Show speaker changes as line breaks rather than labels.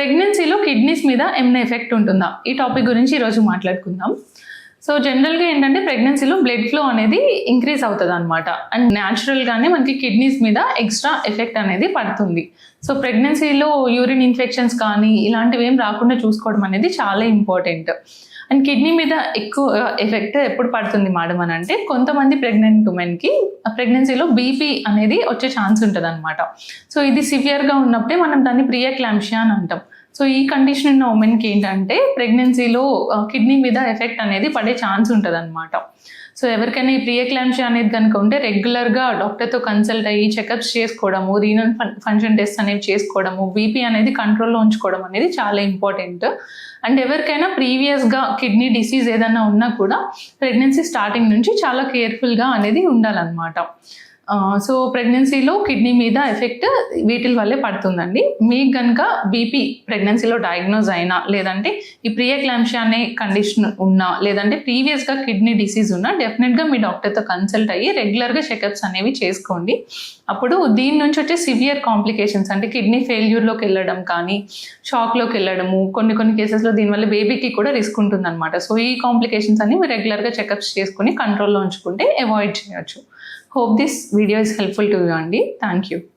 ప్రెగ్నెన్సీలో కిడ్నీస్ మీద ఏమైనా ఎఫెక్ట్ ఉంటుందా? ఈ టాపిక్ గురించి ఈరోజు మాట్లాడుకుందాం. సో జనరల్గా ఏంటంటే ప్రెగ్నెన్సీలో బ్లడ్ ఫ్లో అనేది ఇంక్రీజ్ అవుతుంది అనమాట. అండ్ న్యాచురల్గానే మనకి కిడ్నీస్ మీద ఎక్స్ట్రా ఎఫెక్ట్ అనేది పడుతుంది. సో ప్రెగ్నెన్సీలో యూరిన్ ఇన్ఫెక్షన్స్ కానీ ఇలాంటివి ఏం రాకుండా చూసుకోవడం అనేది చాలా ఇంపార్టెంట్. అండ్ కిడ్నీ మీద ఎక్కువ ఎఫెక్ట్ ఎప్పుడు పడుతుంది మేడం అని అంటే, కొంతమంది ప్రెగ్నెంట్ ఉమెన్కి ప్రెగ్నెన్సీలో బీపీ అనేది వచ్చే ఛాన్స్ ఉంటుంది అనమాట. సో ఇది సివియర్గా ఉన్నప్పుడే మనం దాన్ని ప్రియక్లాంప్షియా అని అంటాం. సో ఈ కండిషన్ ఉన్న ఉమెన్కి ఏంటంటే ప్రెగ్నెన్సీలో కిడ్నీ మీద ఎఫెక్ట్ అనేది పడే ఛాన్స్ ఉంటుంది అనమాట. సో ఎవరికైనా ఈ ప్రియక్లాంప్షియా అనేది కనుక ఉంటే రెగ్యులర్గా డాక్టర్తో కన్సల్ట్ అయ్యి చెకప్స్ చేసుకోవడము, రీనల్ ఫంక్షన్ టెస్ట్ అనేవి చేసుకోవడము, బీపీ అనేది కంట్రోల్లో ఉంచుకోవడం అనేది చాలా ఇంపార్టెంట్. అండ్ ఎవరికైనా ప్రీవియస్గా కిడ్నీ డిసీజ్ ఏదైనా ఉన్నా కూడా ప్రెగ్నెన్సీ స్టార్టింగ్ నుంచి చాలా కేర్ఫుల్గా అనేది ఉండాలన్నమాట. సో ప్రెగ్నెన్సీలో కిడ్నీ మీద ఎఫెక్ట్ వీటి వల్లే పడుతుందండి. మీకు కనుక బీపీ ప్రెగ్నెన్సీలో డయాగ్నోజ్ అయినా, లేదంటే ఈ ప్రియక్లాంప్షియా అనే కండిషన్ ఉన్నా, లేదంటే ప్రీవియస్గా కిడ్నీ డిసీజ్ ఉన్నా డెఫినెట్గా మీ డాక్టర్తో కన్సల్ట్ అయ్యి రెగ్యులర్గా చెకప్స్ అనేవి చేసుకోండి. అప్పుడు దీని నుంచి వచ్చే సివియర్ కాంప్లికేషన్స్ అంటే కిడ్నీ ఫెయిల్యూర్లోకి వెళ్ళడం కానీ, షాక్లోకి వెళ్ళడము, కొన్ని కేసెస్లో దీనివల్ల బేబీకి కూడా రిస్క్ ఉంటుందన్నమాట. సో ఈ కాంప్లికేషన్స్ అన్ని మీరు రెగ్యులర్గా చెకప్స్ చేసుకుని కంట్రోల్లో ఉంచుకుంటే అవాయిడ్ చేయొచ్చు. Hope this video is helpful to you, Andy. Thank you.